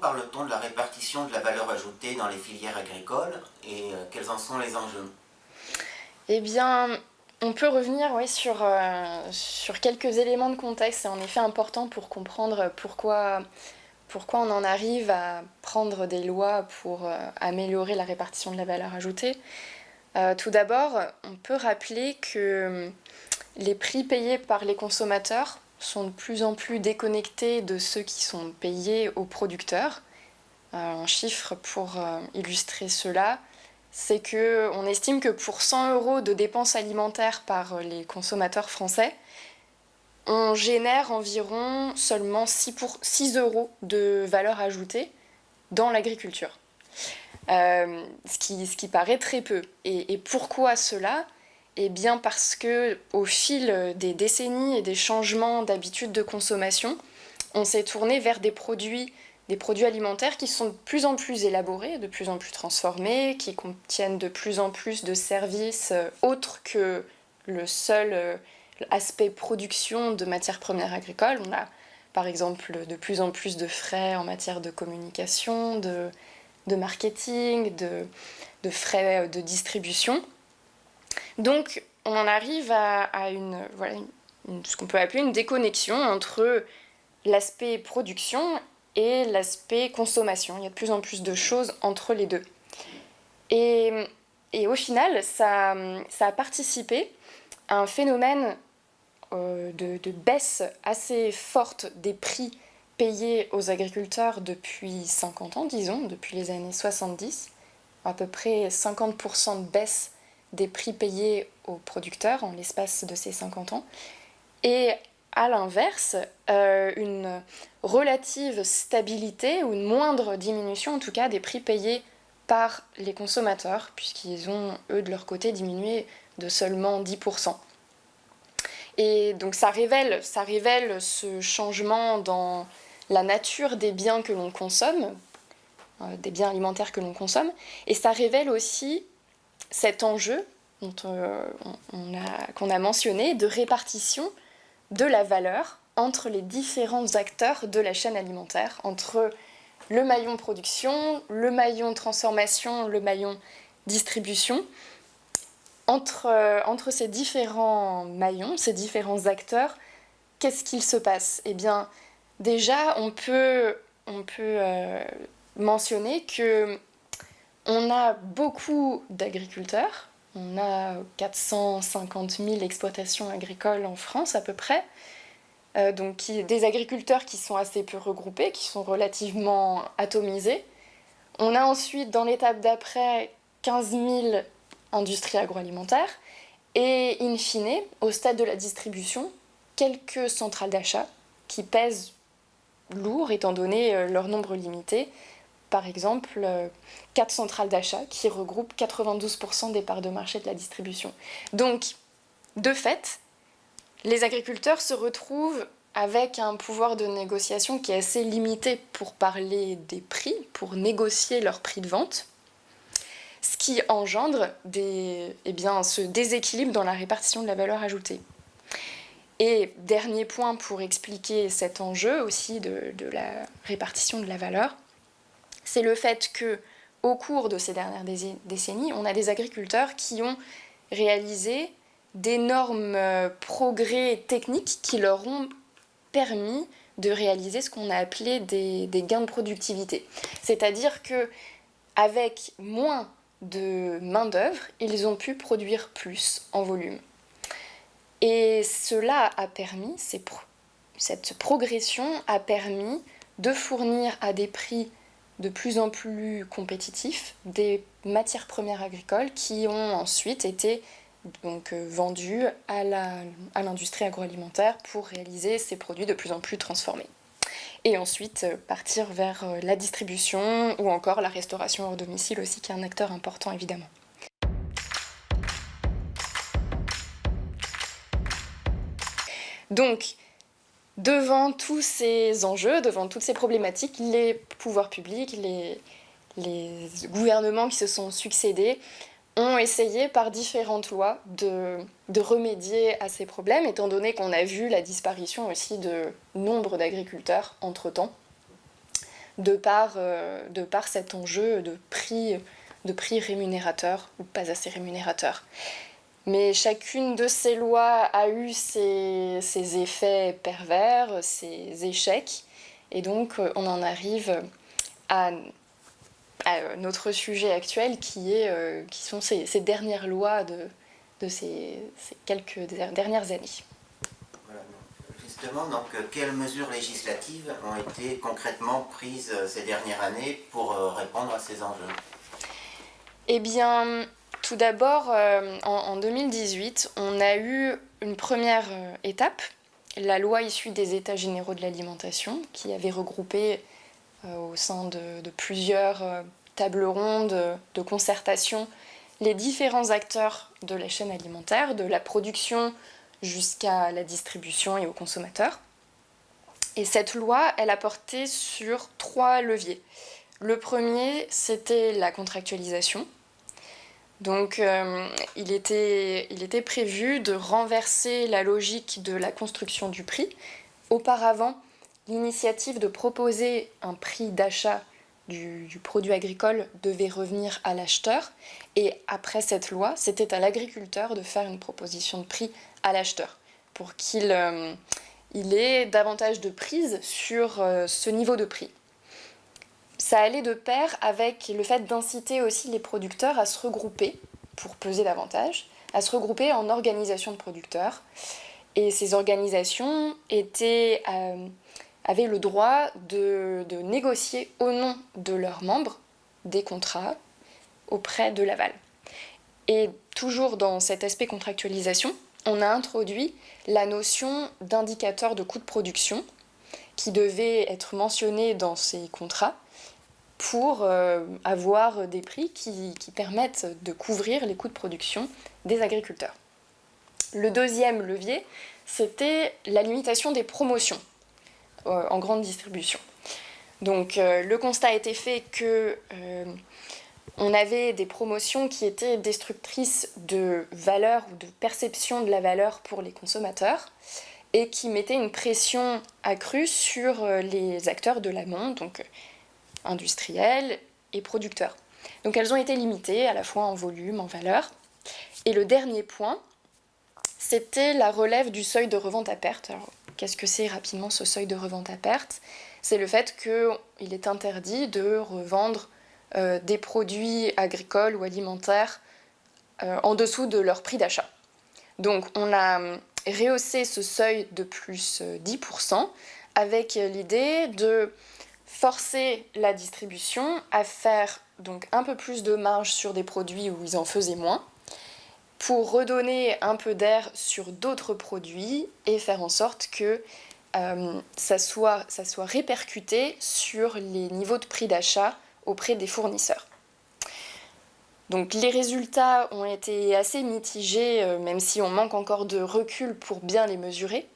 parle-t-on de la répartition de la valeur ajoutée dans les filières agricoles et quels en sont les enjeux? Eh bien, on peut revenir sur quelques éléments de contexte. C'est en effet important pour comprendre pourquoi on en arrive à prendre des lois pour améliorer la répartition de la valeur ajoutée. Tout d'abord, on peut rappeler que les prix payés par les consommateurs sont de plus en plus déconnectés de ceux qui sont payés aux producteurs. Un chiffre pour illustrer cela, c'est qu'on estime que pour 100 € de dépenses alimentaires par les consommateurs français, on génère environ seulement 6 € de valeur ajoutée dans l'agriculture. Ce qui paraît très peu. Et pourquoi cela ? Eh bien parce qu'au fil des décennies et des changements d'habitudes de consommation, on s'est tourné vers des produits alimentaires qui sont de plus en plus élaborés, de plus en plus transformés, qui contiennent de plus en plus de services autres que le seul aspect production de matières premières agricoles. On a par exemple de plus en plus de frais en matière de communication, de marketing, de frais de distribution. Donc on en arrive à ce qu'on peut appeler une déconnexion entre l'aspect production et l'aspect consommation. Il y a de plus en plus de choses entre les deux. Et au final, ça a participé à un phénomène de baisse assez forte des prix payés aux agriculteurs depuis 50 ans, disons, depuis les années 70, à peu près 50% de baisse des prix payés aux producteurs en l'espace de ces 50 ans. Et à l'inverse, une relative stabilité ou une moindre diminution en tout cas des prix payés par les consommateurs, puisqu'ils ont, eux, de leur côté, diminué de seulement 10%. Et donc ça révèle ce changement dans la nature des biens que l'on consomme, des biens alimentaires que l'on consomme, et ça révèle aussi cet enjeu qu'on a mentionné de répartition de la valeur entre les différents acteurs de la chaîne alimentaire, entre le maillon production, le maillon transformation, le maillon distribution. Entre ces différents maillons, ces différents acteurs, qu'est-ce qu'il se passe ? Eh bien, déjà, on peut mentionner qu'on a beaucoup d'agriculteurs. On a 450 000 exploitations agricoles en France à peu près. Donc des agriculteurs qui sont assez peu regroupés, qui sont relativement atomisés. On a ensuite, dans l'étape d'après, 15 000 industries agroalimentaires. Et in fine, au stade de la distribution, quelques centrales d'achat qui pèsent lourd étant donné leur nombre limité. Par exemple, 4 centrales d'achat qui regroupent 92% des parts de marché de la distribution. Donc, de fait, les agriculteurs se retrouvent avec un pouvoir de négociation qui est assez limité pour parler des prix, pour négocier leur prix de vente, ce qui engendre ce déséquilibre dans la répartition de la valeur ajoutée. Et dernier point pour expliquer cet enjeu aussi de la répartition de la valeur, c'est le fait qu'au cours de ces dernières décennies, on a des agriculteurs qui ont réalisé d'énormes progrès techniques qui leur ont permis de réaliser ce qu'on a appelé des gains de productivité. C'est-à-dire qu'avec moins de main-d'œuvre, ils ont pu produire plus en volume. Et cela a permis, cette progression a permis de fournir à des prix de plus en plus compétitifs des matières premières agricoles qui ont ensuite été vendues à l'industrie agroalimentaire pour réaliser ces produits de plus en plus transformés. Et ensuite partir vers la distribution ou encore la restauration hors domicile aussi, qui est un acteur important évidemment. Donc, devant tous ces enjeux, devant toutes ces problématiques, les pouvoirs publics, les gouvernements qui se sont succédés ont essayé par différentes lois de remédier à ces problèmes, étant donné qu'on a vu la disparition aussi de nombre d'agriculteurs entre-temps. de par cet enjeu de prix rémunérateur ou pas assez rémunérateur. Mais chacune de ces lois a eu ses effets pervers, ses échecs, et donc on en arrive à notre sujet actuel qui sont ces dernières lois de ces quelques dernières années. Voilà, justement, donc, quelles mesures législatives ont été concrètement prises ces dernières années pour répondre à ces enjeux? Eh bien, tout d'abord, en 2018, on a eu une première étape, la loi issue des États généraux de l'alimentation, qui avait regroupé au sein de plusieurs tables rondes de concertation les différents acteurs de la chaîne alimentaire, de la production jusqu'à la distribution et aux consommateurs. Et cette loi, elle a porté sur 3 leviers. Le premier, c'était la contractualisation. Donc il était prévu de renverser la logique de la construction du prix. Auparavant, l'initiative de proposer un prix d'achat du produit agricole devait revenir à l'acheteur. Et après cette loi, c'était à l'agriculteur de faire une proposition de prix à l'acheteur pour qu'il ait davantage de prise sur ce niveau de prix. Ça allait de pair avec le fait d'inciter aussi les producteurs à se regrouper pour peser davantage, à se regrouper en organisations de producteurs. Et ces organisations avaient le droit de négocier au nom de leurs membres des contrats auprès de l'aval. Et toujours dans cet aspect contractualisation, on a introduit la notion d'indicateur de coût de production qui devait être mentionné dans ces contrats pour avoir des prix qui permettent de couvrir les coûts de production des agriculteurs. Le deuxième levier, c'était la limitation des promotions en grande distribution. Donc le constat a été fait que on avait des promotions qui étaient destructrices de valeur ou de perception de la valeur pour les consommateurs et qui mettaient une pression accrue sur les acteurs de l'amont, donc industriels et producteurs. Donc elles ont été limitées à la fois en volume, en valeur. Et le dernier point, c'était la relève du seuil de revente à perte. Alors, qu'est-ce que c'est rapidement ce seuil de revente à perte? C'est le fait qu'il est interdit de revendre des produits agricoles ou alimentaires en dessous de leur prix d'achat. Donc on a rehaussé ce seuil de plus 10% avec l'idée de forcer la distribution à faire donc un peu plus de marge sur des produits où ils en faisaient moins, pour redonner un peu d'air sur d'autres produits et faire en sorte que ça soit répercuté sur les niveaux de prix d'achat auprès des fournisseurs. Donc les résultats ont été assez mitigés, même si on manque encore de recul pour bien les mesurer.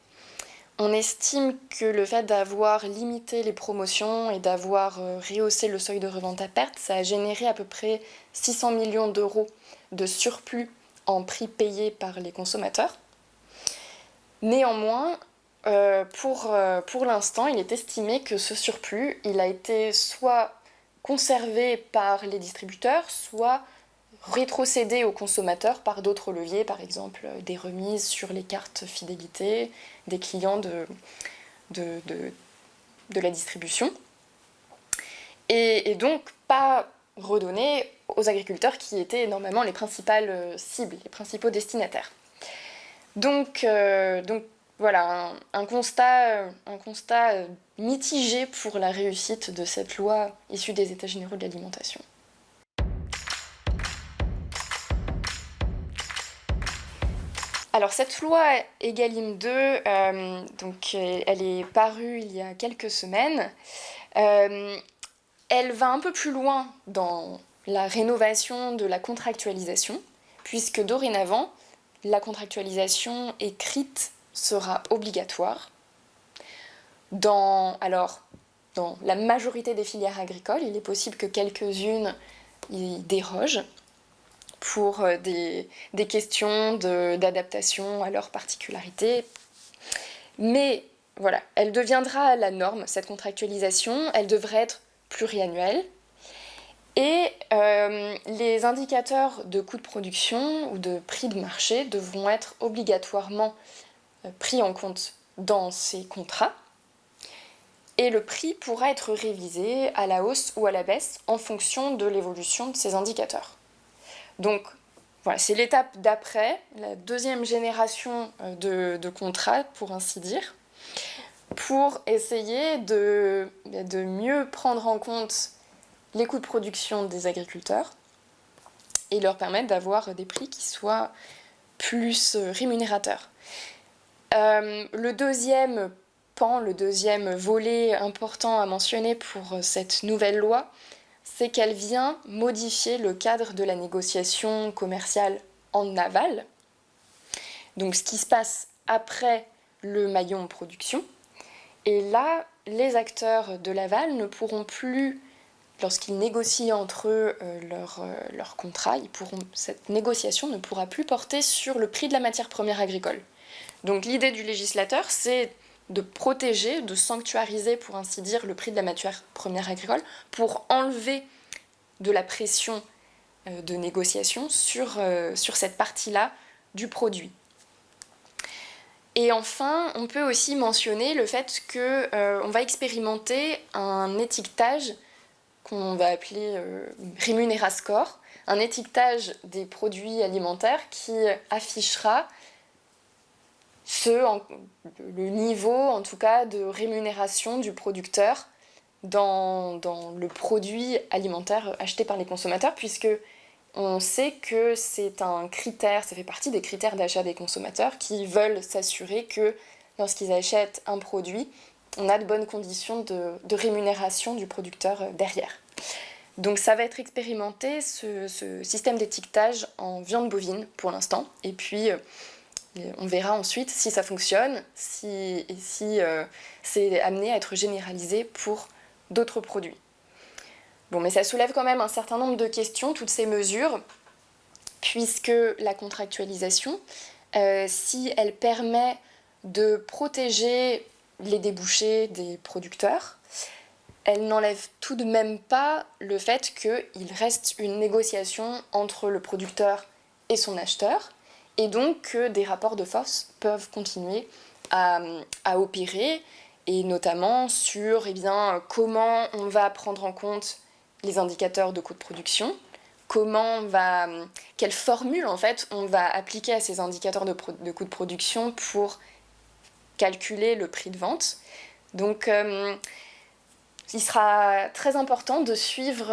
On estime que le fait d'avoir limité les promotions et d'avoir rehaussé le seuil de revente à perte, ça a généré à peu près 600 millions d'euros de surplus en prix payés par les consommateurs. Néanmoins, pour l'instant, il est estimé que ce surplus, il a été soit conservé par les distributeurs, soit rétrocédé aux consommateurs par d'autres leviers, par exemple des remises sur les cartes fidélité des clients de la distribution. Et donc pas redonné aux agriculteurs qui étaient normalement les principales cibles, les principaux destinataires. Donc voilà, un constat mitigé pour la réussite de cette loi issue des États généraux de l'alimentation. Alors cette loi Egalim 2, elle est parue il y a quelques semaines. Elle va un peu plus loin dans la rénovation de la contractualisation, puisque dorénavant, la contractualisation écrite sera obligatoire. Dans la majorité des filières agricoles, il est possible que quelques-unes y dérogent pour des questions d'adaptation à leurs particularités. Mais voilà, elle deviendra la norme, cette contractualisation. Elle devrait être pluriannuel. Et les indicateurs de coûts de production ou de prix de marché devront être obligatoirement pris en compte dans ces contrats. Et le prix pourra être révisé à la hausse ou à la baisse en fonction de l'évolution de ces indicateurs. Donc voilà, c'est l'étape d'après, la deuxième génération de contrats, pour ainsi dire, pour essayer de mieux prendre en compte les coûts de production des agriculteurs et leur permettre d'avoir des prix qui soient plus rémunérateurs. Le deuxième pan, le deuxième volet important à mentionner pour cette nouvelle loi, c'est qu'elle vient modifier le cadre de la négociation commerciale en aval, donc ce qui se passe après le maillon production. Et là, les acteurs de l'aval ne pourront plus, lorsqu'ils négocient entre eux leur contrat, cette négociation ne pourra plus porter sur le prix de la matière première agricole. Donc l'idée du législateur, c'est de protéger, de sanctuariser, pour ainsi dire, le prix de la matière première agricole pour enlever de la pression de négociation sur cette partie-là du produit. Et enfin, on peut aussi mentionner le fait qu'on va expérimenter un étiquetage qu'on va appeler Rémunérascore, un étiquetage des produits alimentaires qui affichera le niveau, en tout cas, de rémunération du producteur dans le produit alimentaire acheté par les consommateurs, puisque on sait que c'est un critère, ça fait partie des critères d'achat des consommateurs qui veulent s'assurer que lorsqu'ils achètent un produit, on a de bonnes conditions de rémunération du producteur derrière. Donc ça va être expérimenté, ce système d'étiquetage en viande bovine pour l'instant, et puis on verra ensuite si ça fonctionne, si c'est amené à être généralisé pour d'autres produits. Bon, mais ça soulève quand même un certain nombre de questions, toutes ces mesures, puisque la contractualisation, si elle permet de protéger les débouchés des producteurs, elle n'enlève tout de même pas le fait qu'il reste une négociation entre le producteur et son acheteur, et donc que des rapports de force peuvent continuer à opérer, et notamment sur comment on va prendre en compte les indicateurs de coût de production, quelle formule en fait on va appliquer à ces indicateurs de coût de production pour calculer le prix de vente. Donc il sera très important de suivre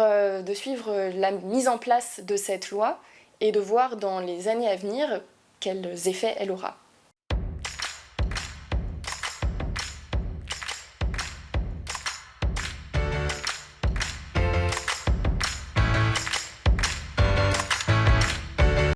la mise en place de cette loi et de voir dans les années à venir quels effets elle aura.